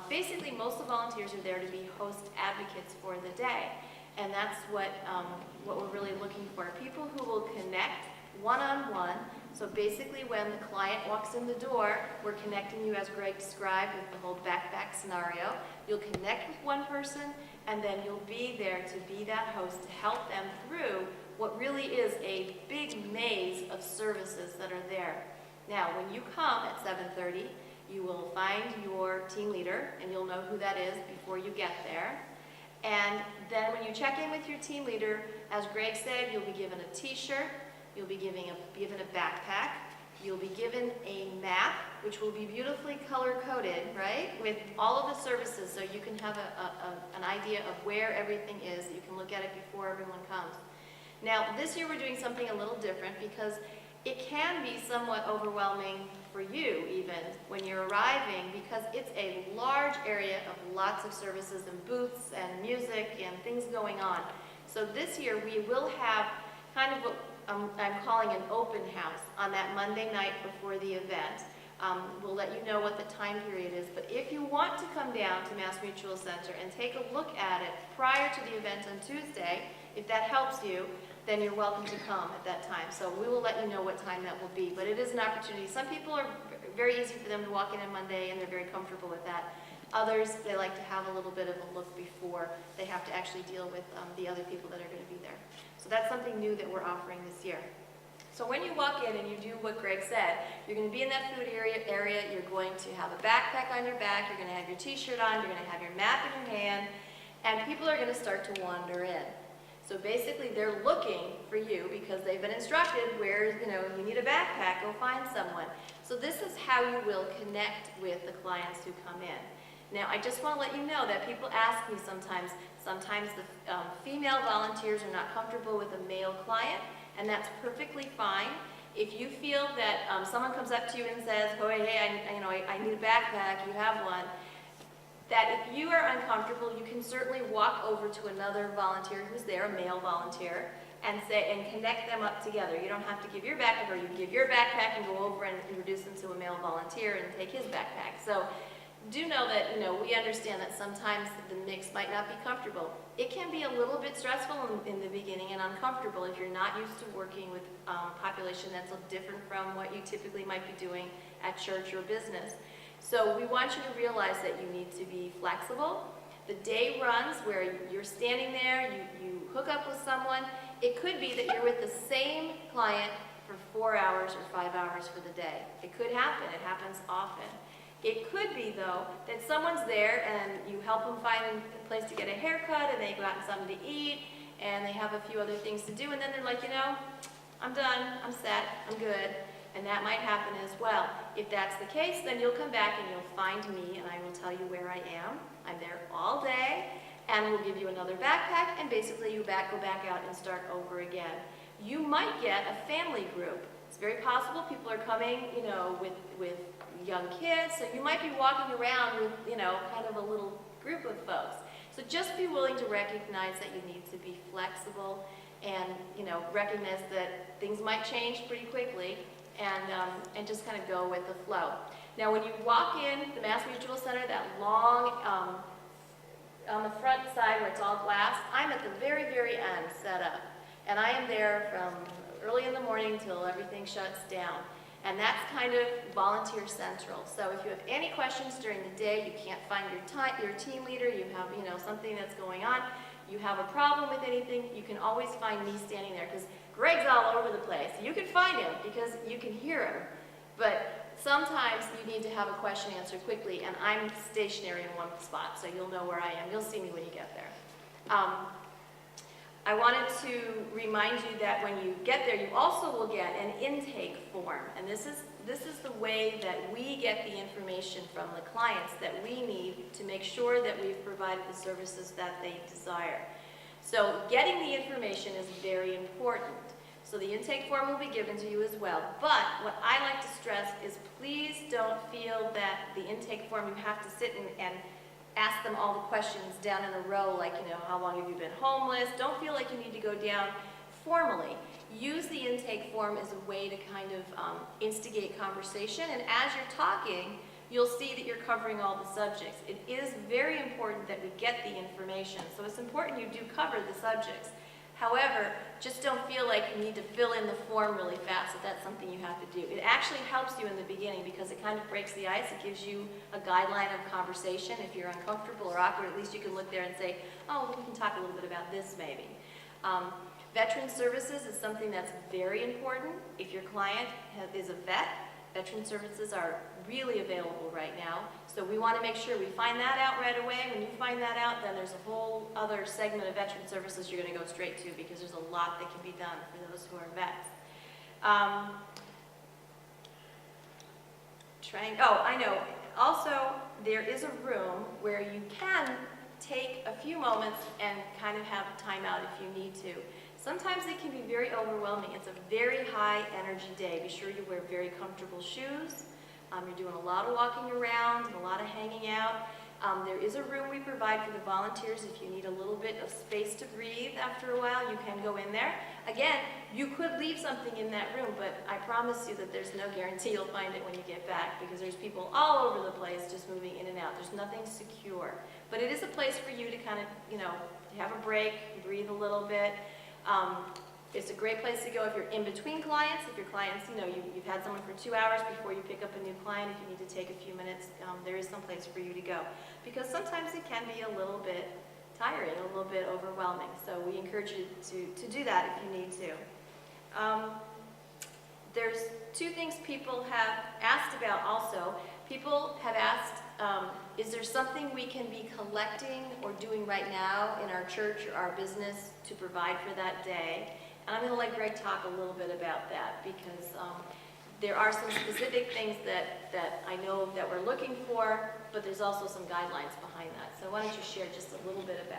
Basically, most of the volunteers are there to be host advocates for the day. And that's what we're really looking for. People who will connect one-on-one. So basically, when the client walks in the door, we're connecting you, as Greg described, with the whole backpack scenario. You'll connect with one person, and then you'll be there to be that host to help them through what really is a big maze of services that are there. Now, when you come at 7:30, you will find your team leader, and you'll know who that is before you get there. And then when you check in with your team leader, as Greg said, you'll be given a t-shirt, you'll be given a backpack, you'll be given a map, which will be beautifully color-coded, right, with all of the services, so you can have an idea of where everything is. You can look at it before everyone comes. Now, this year we're doing something a little different because it can be somewhat overwhelming for you even when you're arriving, because it's a large area of lots of services and booths and music and things going on. So this year we will have kind of what I'm calling an open house on that Monday night before the event. We'll let you know what the time period is, but if you want to come down to Mass Mutual Center and take a look at it prior to the event on Tuesday, if that helps you, then you're welcome to come at that time. So we will let you know what time that will be, but it is an opportunity. Some people are very easy for them to walk in on Monday and they're very comfortable with that. Others, they like to have a little bit of a look before they have to actually deal with the other people that are going to be there. So that's something new that we're offering this year. So when you walk in and you do what Greg said, you're going to be in that food area, you're going to have a backpack on your back, you're going to have your t-shirt on, you're going to have your map in your hand, and people are going to start to wander in. So basically they're looking for you because they've been instructed where, you need a backpack, go find someone. So this is how you will connect with the clients who come in. Now, I just want to let you know that people ask me sometimes the female volunteers are not comfortable with a male client, and that's perfectly fine. If you feel that someone comes up to you and says, oh, hey, I need a backpack, you have one, that if you are uncomfortable, you can certainly walk over to another volunteer who's there, a male volunteer, and connect them up together. You don't have to give your backpack, or you can give your backpack and go over and introduce them to a male volunteer and take his backpack. So do know that, we understand that sometimes the mix might not be comfortable. It can be a little bit stressful in the beginning and uncomfortable if you're not used to working with a population that's different from what you typically might be doing at church or business. So we want you to realize that you need to be flexible. The day runs where you're standing there, you hook up with someone. It could be that you're with the same client for 4 hours or 5 hours for the day. It could happen. It happens often. It could be, though, that someone's there and you help them find a place to get a haircut, and they go out and something to eat, and they have a few other things to do, and then they're like, I'm done, I'm set, I'm good. And that might happen as well. If that's the case, then you'll come back and you'll find me, and I will tell you where I am. I'm there all day, and we'll give you another backpack, and basically you go back out and start over again. You might get a family group. It's very possible people are coming, with young kids, so you might be walking around with, kind of a little group of folks. So just be willing to recognize that you need to be flexible and, recognize that things might change pretty quickly, and just kind of go with the flow. Now, when you walk in the Mass Mutual Center, that long, on the front side where it's all glass, I'm at the very, very end set up. And I am there from early in the morning till everything shuts down. And that's kind of volunteer central. So if you have any questions during the day, you can't find your team leader, you have something that's going on, you have a problem with anything, you can always find me standing there, because Greg's all over the place. You can find him because you can hear him. But sometimes you need to have a question answered quickly, and I'm stationary in one spot, so you'll know where I am. You'll see me when you get there. I wanted to remind you that when you get there, you also will get an intake form. And this is the way that we get the information from the clients that we need to make sure that we've provided the services that they desire. So getting the information is very important. So the intake form will be given to you as well. But what I like to stress is please don't feel that the intake form you have to sit and ask them all the questions down in a row, like, how long have you been homeless? Don't feel like you need to go down formally. Use the intake form as a way to kind of instigate conversation, and as you're talking, you'll see that you're covering all the subjects. It is very important that we get the information, so it's important you do cover the subjects. However, just don't feel like you need to fill in the form really fast if that's something you have to do. It actually helps you in the beginning because it kind of breaks the ice. It gives you a guideline of conversation. If you're uncomfortable or awkward, at least you can look there and say, oh, we can talk a little bit about this maybe. Veteran services is something that's very important. If your client is a vet, veteran services are really available right now. So we want to make sure we find that out right away. When you find that out, then there's a whole other segment of veteran services you're going to go straight to because there's a lot that can be done for those who are vets. I know. Also, there is a room where you can take a few moments and kind of have time out if you need to. Sometimes it can be very overwhelming. It's a very high energy day. Be sure you wear very comfortable shoes. You're doing a lot of walking around and a lot of hanging out. There is a room we provide for the volunteers. If you need a little bit of space to breathe after a while, you can go in there. Again, you could leave something in that room, but I promise you that there's no guarantee you'll find it when you get back because there's people all over the place just moving in and out. There's nothing secure. But it is a place for you to kind of, have a break, breathe a little bit. It's a great place to go if you're in between clients. If your clients, you've had someone for 2 hours before you pick up a new client, if you need to take a few minutes, there is some place for you to go. Because sometimes it can be a little bit tiring, a little bit overwhelming. So we encourage you to do that if you need to. There's two things people have asked about also. People have asked, is there something we can be collecting or doing right now in our church or our business to provide for that day? And I'm going to let Greg talk a little bit about that because there are some specific things that I know that we're looking for, but there's also some guidelines behind that. So why don't you share just a little bit about